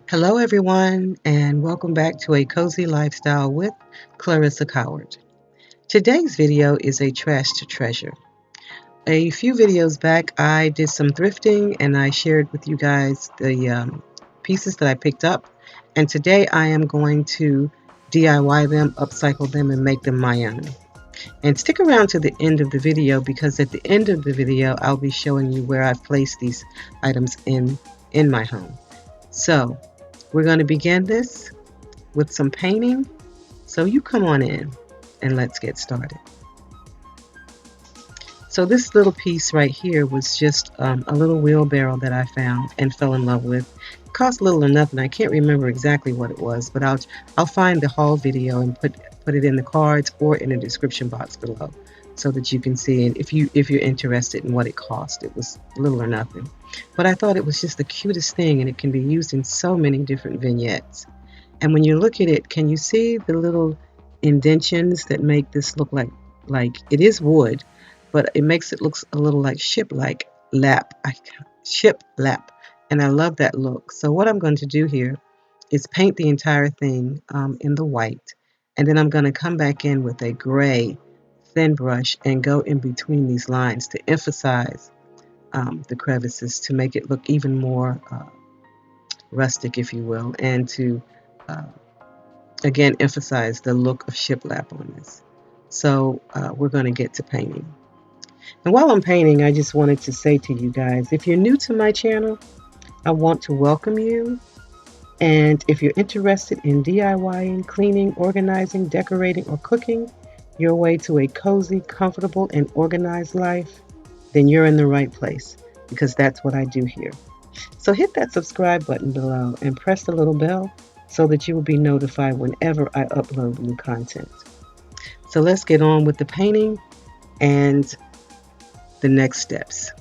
Hello, everyone, and welcome back to A Cozy Lifestyle with Clarissa Coward. Today's video is a trash to treasure. A few videos back, I did some thrifting and I shared with you guys the pieces that I picked up. And today I am going to DIY them, upcycle them, and make them my own. And stick around to the end of the video because at the end of the video, I'll be showing you where I've placed these items in my home. So, we're going to begin this with some painting. So you come on in and let's get started. So this little piece right here was just a little wheelbarrow that I found and fell in love with. It cost little or nothing. I can't remember exactly what it was, but I'll find the haul video and put it in the cards or in the description box below so that you can see it if you're interested in what it cost. It was little or nothing. But I thought it was just the cutest thing and it can be used in so many different vignettes. And when you look at it, can you see the little indentions that make this look like it is wood, but it makes it look a little like ship lap, and I love that look. So what I'm going to do here is paint the entire thing in the white, and then I'm going to come back in with a gray thin brush and go in between these lines to emphasize the crevices to make it look even more rustic, if you will, and to uh, again emphasize the look of shiplap on this. So we're going to get to painting. And while I'm painting, I just wanted to say to you guys, if you're new to my channel, I want to welcome you. And if you're interested in DIYing, cleaning, organizing, decorating, or cooking your way to a cozy, comfortable, and organized life, then you're in the right place because that's what I do here. So hit that subscribe button below and press the little bell so that you will be notified whenever I upload new content. So let's get on with the painting and the next steps.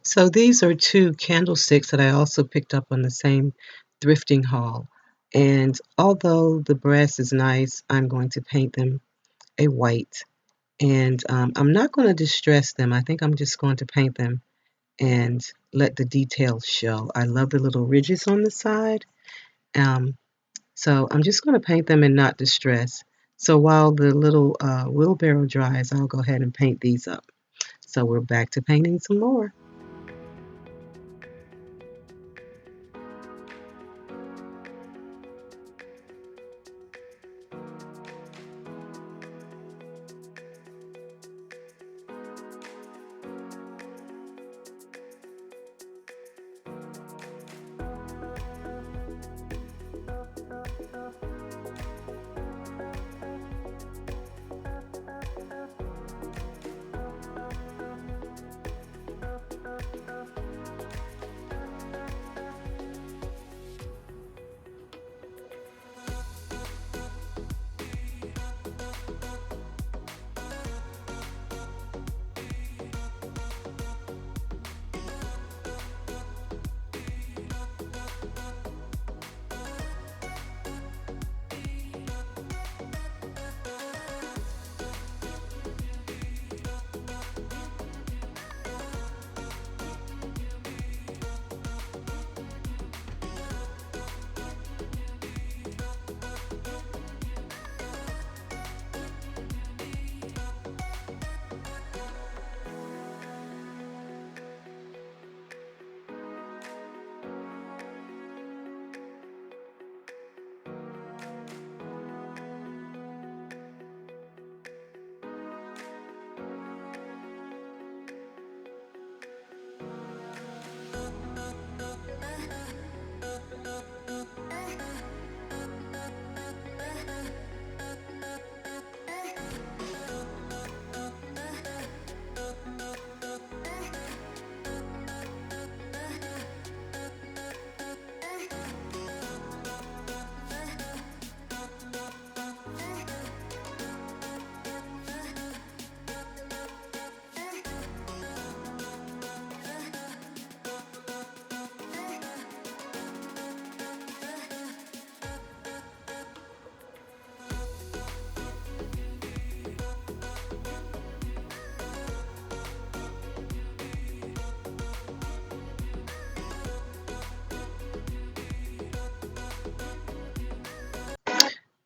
So these are two candlesticks that I also picked up on the same thrifting haul. And although the brass is nice, I'm going to paint them a white. And I'm not going to distress them. I think I'm just going to paint them and let the details show. I love the little ridges on the side. Um, so I'm just going to paint them and not distress. So while the little wheelbarrow dries, I'll go ahead and paint these up. So we're back to painting some more.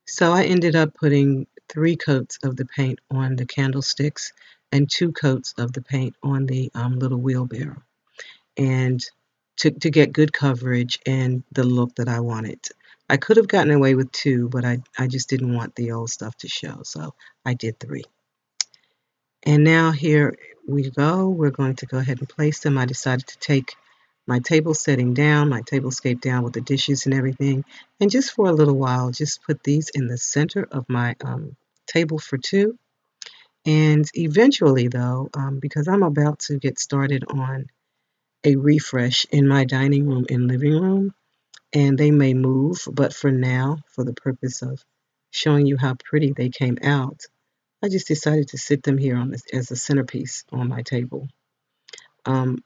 So I ended up putting 3 coats of the paint on the candlesticks and 2 coats of the paint on the little wheelbarrow, and to get good coverage and the look that I wanted. I could have gotten away with 2, but I just didn't want the old stuff to show, so I did 3. And now here we go. We're going to go ahead and place them. I decided to take my table setting down, my tablescape down with the dishes and everything, and just for a little while, just put these in the center of my table for 2. And eventually, though, because I'm about to get started on a refresh in my dining room and living room, and they may move, but for now, for the purpose of showing you how pretty they came out, I just decided to sit them here on this as a centerpiece on my table. Um,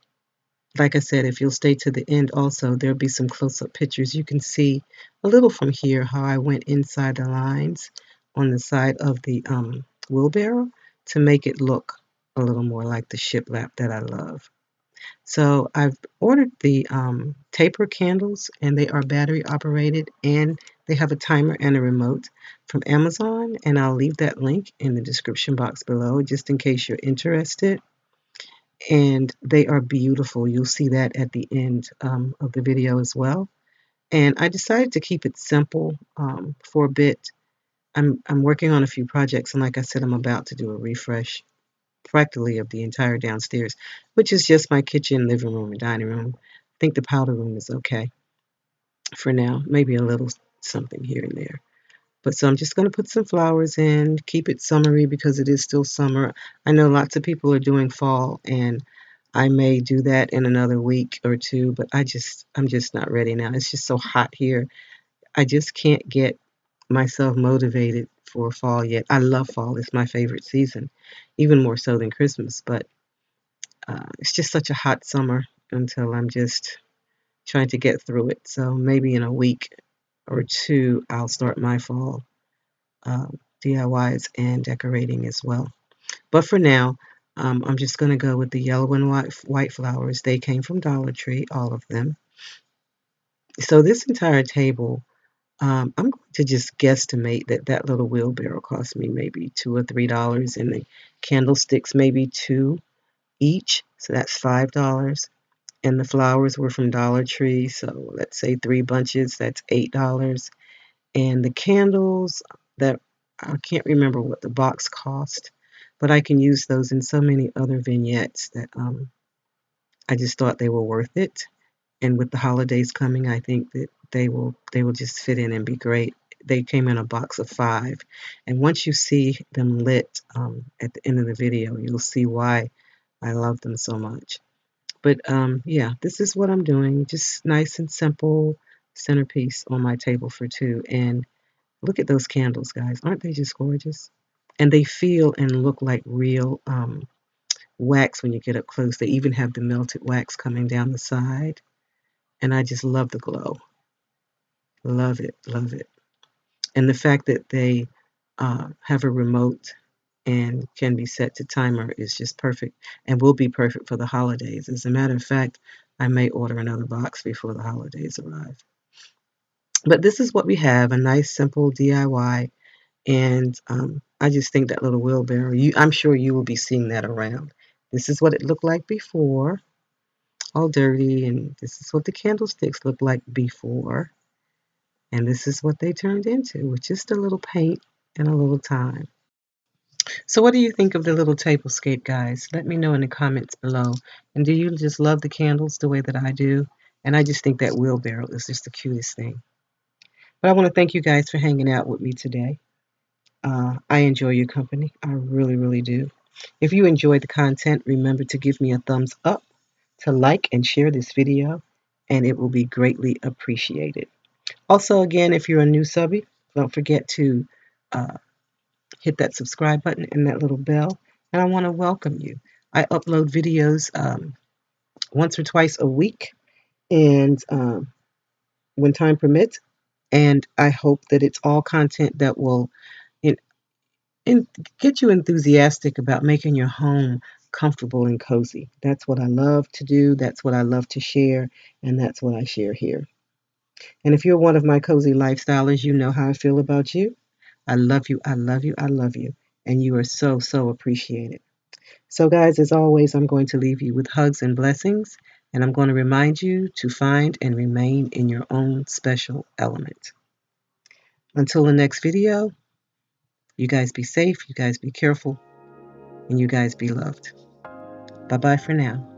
like I said, if you'll stay to the end also, there'll be some close-up pictures. You can see a little from here how I went inside the lines on the side of the wheelbarrow to make it look a little more like the shiplap that I love. So I've ordered the taper candles, and they are battery operated, and they have a timer and a remote from Amazon, and I'll leave that link in the description box below just in case you're interested. And they are beautiful. You'll see that at the end of the video as well. And I decided to keep it simple for a bit. I'm working on a few projects, and like I said, I'm about to do a refresh practically of the entire downstairs, which is just my kitchen, living room, and dining room. I think the powder room is okay for now, maybe a little something here and there. But so I'm just going to put some flowers in, keep it summery because it is still summer. I know lots of people are doing fall, and I may do that in another week or two, but I'm just not ready now. It's just so hot here. I just can't get myself motivated for fall yet. I love fall. It's my favorite season, even more so than Christmas, but It's just such a hot summer until I'm just trying to get through it. So maybe in a week or two, I'll start my fall DIYs and decorating as well. But for now, I'm just going to go with the yellow and white flowers. They came from Dollar Tree, all of them. So this entire table, I'm going to just guesstimate that that little wheelbarrow cost me maybe $2 or $3, and the candlesticks maybe two each, so that's $5. And the flowers were from Dollar Tree, so let's say 3 bunches, that's $8. And the candles, that I can't remember what the box cost, but I can use those in so many other vignettes that I just thought they were worth it. And with the holidays coming, I think that they will just fit in and be great. They came in a box of 5, and once you see them lit at the end of the video, you'll see why I love them so much. But yeah, this is what I'm doing. Just nice and simple centerpiece on my table for two. And look at those candles, guys. Aren't they just gorgeous? And they feel and look like real wax when you get up close. They even have the melted wax coming down the side. And I just love the glow. Love it, love it. And the fact that they have a remote and can be set to timer is just perfect and will be perfect for the holidays. As a matter of fact, I may order another box before the holidays arrive. But this is what we have, a nice simple DIY. And I just think that little wheelbarrow, I'm sure you will be seeing that around. This is what it looked like before, all dirty, and this is what the candlesticks looked like before. And this is what they turned into with just a little paint and a little time. So what do you think of the little tablescape, guys? Let me know in the comments below. And do you just love the candles the way that I do? And I just think that wheelbarrow is just the cutest thing. But I want to thank you guys for hanging out with me today. I enjoy your company. I really, really do. If you enjoyed the content, remember to give me a thumbs up, to like and share this video, and it will be greatly appreciated. Also, again, if you're a new subby, don't forget to uh, hit that subscribe button and that little bell. And I want to welcome you. I upload videos once or twice a week, and when time permits. And I hope that it's all content that will in, get you enthusiastic about making your home comfortable and cozy. That's what I love to do. That's what I love to share, and that's what I share here. And if you're one of my cozy lifestylers, you know how I feel about you. I love you. I love you. I love you. And you are so, so appreciated. So, guys, as always, I'm going to leave you with hugs and blessings, and I'm going to remind you to find and remain in your own special element. Until the next video, you guys be safe, you guys be careful, and you guys be loved. Bye bye for now.